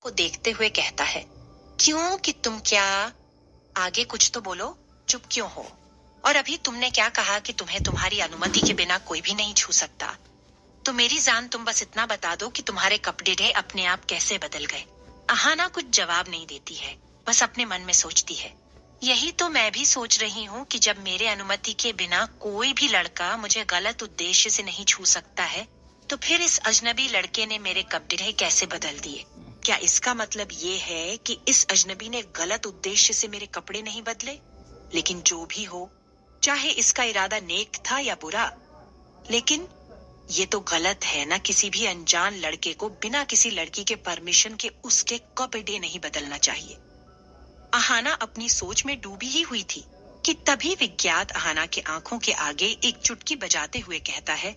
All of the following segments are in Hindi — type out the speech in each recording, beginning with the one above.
को देखते हुए कहता है, क्यों कि तुम क्या? आगे कुछ तो बोलो, चुप क्यों हो? और अभी तुमने क्या कहा कि तुम्हें तुम्हारी अनुमति के बिना कोई भी नहीं छू सकता? तो मेरी जान, तुम बस इतना बता दो कि तुम्हारे कपड़े अपने आप कैसे बदल गए। अहाना कुछ जवाब नहीं देती है, बस अपने मन में सोचती है, यही तो मैं भी सोच रही हूँ कि जब मेरे अनुमति के बिना कोई भी लड़का मुझे गलत उद्देश्य से नहीं छू सकता है, तो फिर इस अजनबी लड़के ने मेरे कपड़े कैसे बदल दिए? क्या इसका मतलब ये है कि इस अजनबी ने गलत उद्देश्य से मेरे कपड़े नहीं बदले? लेकिन जो भी हो, चाहे इसका इरादा नेक था या बुरा, लेकिन ये तो गलत है ना। किसी भी अनजान लड़के को बिना किसी लड़की के परमिशन के उसके कपड़े नहीं बदलना चाहिए। अहाना अपनी सोच में डूबी ही हुई थी कि तभी विज्ञात अहाना के आंखों के आगे एक चुटकी बजाते हुए कहता है,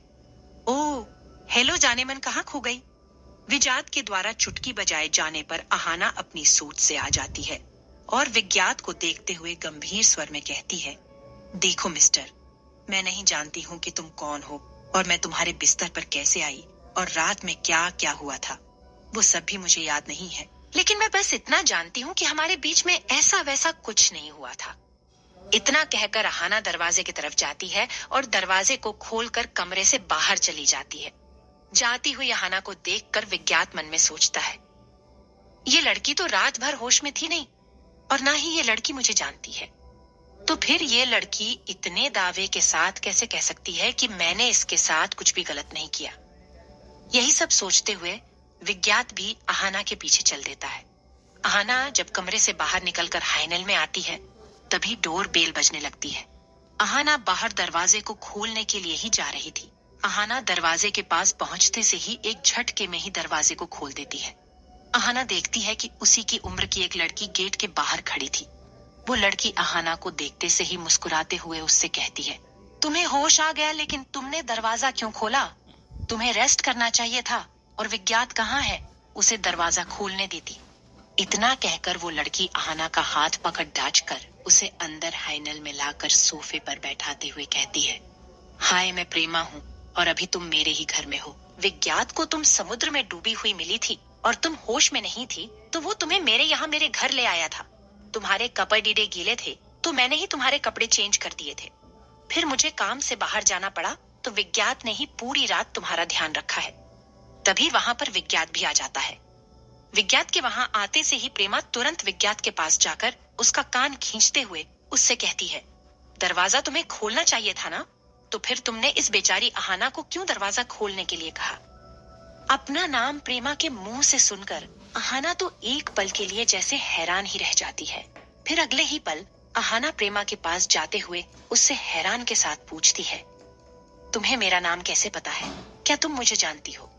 ओ हेलो जाने मन, कहाँ खो गई? विजात के द्वारा चुटकी बजाए जाने पर अहाना अपनी सोच से आ जाती है और विज्ञात को देखते हुए गंभीर स्वर में कहती है, देखो मिस्टर, मैं नहीं जानती हूँ कि तुम कौन हो और मैं तुम्हारे बिस्तर पर कैसे आई और रात में क्या क्या हुआ था, वो सब भी मुझे याद नहीं है। लेकिन मैं बस इतना जानती हूँ कि हमारे बीच में ऐसा वैसा कुछ नहीं हुआ था। इतना कहकर अहाना दरवाजे की तरफ जाती है और दरवाजे को खोलकर कमरे से बाहर चली जाती है। जाती हुई अहाना को देखकर विज्ञात मन में सोचता है, ये लड़की तो रात भर होश में थी नहीं और ना ही ये लड़की मुझे जानती है, तो फिर ये लड़की इतने दावे के साथ कैसे कह सकती है कि मैंने इसके साथ कुछ भी गलत नहीं किया? यही सब सोचते हुए विज्ञात भी अहाना के पीछे चल देता है। अहाना जब कमरे से बाहर निकलकर हाइनल में आती है, तभी डोर बेल बजने लगती है। अहाना बाहर दरवाजे को खोलने के लिए ही जा रही थी। अहाना दरवाजे के पास पहुंचते से ही एक झटके में ही दरवाजे को खोल देती है। अहाना देखती है कि उसी की उम्र की एक लड़की गेट के बाहर खड़ी थी। वो लड़की अहाना को देखते से ही मुस्कुराते हुए उससे कहती है, तुम्हें होश आ गया, लेकिन तुमने दरवाजा क्यों खोला? तुम्हें रेस्ट करना चाहिए था। और विज्ञात कहाँ है? उसे दरवाजा खोलने देती। इतना कहकर वो लड़की अहाना का हाथ पकड़ डांचकर उसे अंदर हाइनल में लाकर सोफे पर बैठाते हुए कहती है, हाय, मैं प्रेमा हूँ और अभी तुम मेरे ही घर में हो। विज्ञात को तुम समुद्र में डूबी हुई मिली थी और तुम होश में नहीं थी, तो वो तुम्हें मेरे यहाँ मेरे घर ले आया था। तुम्हारे कपड़े गीले थे तो मैंने ही तुम्हारे कपड़े चेंज कर दिए थे। फिर मुझे काम से बाहर जाना पड़ा तो विज्ञात ने ही पूरी रात तुम्हारा ध्यान रखा है। तभी वहां पर विज्ञात भी आ जाता है। विज्ञात के वहां आते से ही प्रेमा तुरंत विज्ञात के पास जाकर उसका कान खींचते हुए उससे कहती है, दरवाजा तुम्हें खोलना चाहिए था ना, तो फिर तुमने इस बेचारी अहाना को क्यों दरवाजा खोलने के लिए कहा? अपना नाम प्रेमा के मुंह से सुनकर अहाना तो एक पल के लिए जैसे हैरान ही रह जाती है। फिर अगले ही पल अहाना प्रेमा के पास जाते हुए उससे हैरान के साथ पूछती है, तुम्हें मेरा नाम कैसे पता है? क्या तुम मुझे जानती हो?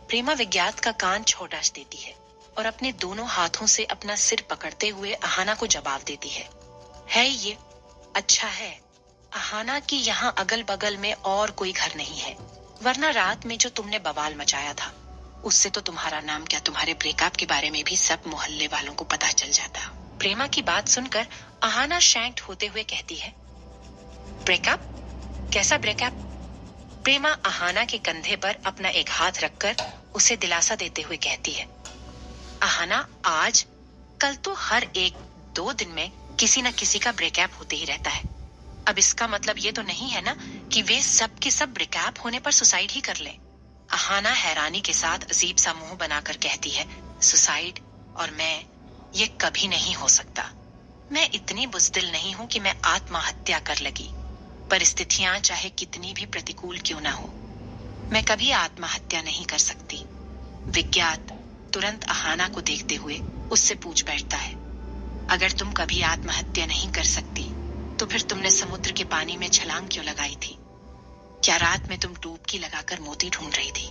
प्रेमा विज्ञात का कान छोड़ा देती है और अपने दोनों हाथों से अपना सिर पकड़ते हुए अहाना को जवाब देती है ये? अच्छा है अहाना की यहाँ अगल बगल में और कोई घर नहीं है, वरना रात में जो तुमने बवाल मचाया था उससे तो तुम्हारा नाम क्या, तुम्हारे ब्रेकअप के बारे में भी सब मोहल्ले वालों को पता चल जाता। प्रेमा की बात सुनकर अहाना शैंक्ड होते हुए कहती है, ब्रेकअप? कैसा ब्रेकअप? प्रेमा अहाना के कंधे पर अपना एक हाथ रखकर उसे दिलासा देते हुए कहती है, अहाना, आज कल तो हर एक दो दिन में किसी न किसी का ब्रेकअप होते ही रहता है। अब इसका मतलब ये तो नहीं है ना कि वे सब के सब ब्रेकअप होने पर सुसाइड ही कर लें। अहाना हैरानी के साथ अजीब सा मुंह बनाकर कहती है, सुसाइड? और मैं, ये कभी नहीं हो सकता। मैं इतनी बुज़दिल नहीं हूँ कि मैं आत्महत्या कर लगी। परिस्थितियां चाहे कितनी भी प्रतिकूल क्यों ना हो, मैं कभी आत्महत्या नहीं कर सकती। विज्ञात तुरंत अहाना को देखते हुए उससे पूछ बैठता है, अगर तुम कभी आत्महत्या नहीं कर सकती तो फिर तुमने समुद्र के पानी में छलांग क्यों लगाई थी? क्या रात में तुम डुबकी लगाकर मोती ढूंढ रही थी?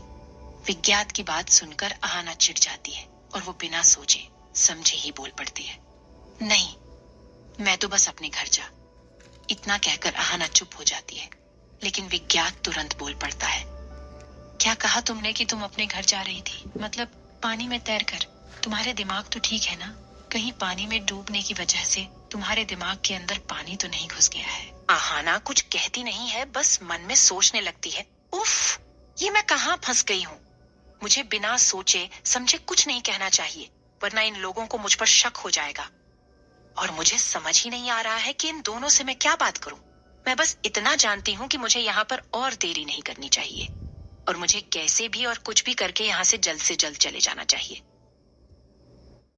विज्ञात की बात सुनकर अहाना चिढ़ जाती है और वो बिना सोचे समझे ही बोल पड़ती है, नहीं, मैं तो बस अपने घर जा। इतना कहकर अहाना चुप हो जाती है, लेकिन विज्ञात तुरंत बोल पड़ता है, क्या कहा तुमने कि तुम अपने घर जा रही थी? मतलब पानी में तैरकर? तुम्हारे दिमाग तो ठीक है ना? कहीं पानी में डूबने की वजह से तुम्हारे दिमाग के अंदर पानी तो नहीं घुस गया है? अहाना कुछ कहती नहीं है, बस मन में सोचने लगती है, उफ, ये मैं कहाँ फंस गई हूँ। मुझे बिना सोचे समझे कुछ नहीं कहना चाहिए। वरना इन लोगों को मुझ पर शक हो जाएगा। और मुझे समझ ही नहीं आ रहा है कि इन दोनों से मैं क्या बात करूं। मैं बस इतना जानती हूँ कि मुझे यहाँ पर और देरी नहीं करनी चाहिए और मुझे कैसे भी और कुछ भी करके यहाँ से जल्द चले जाना चाहिए।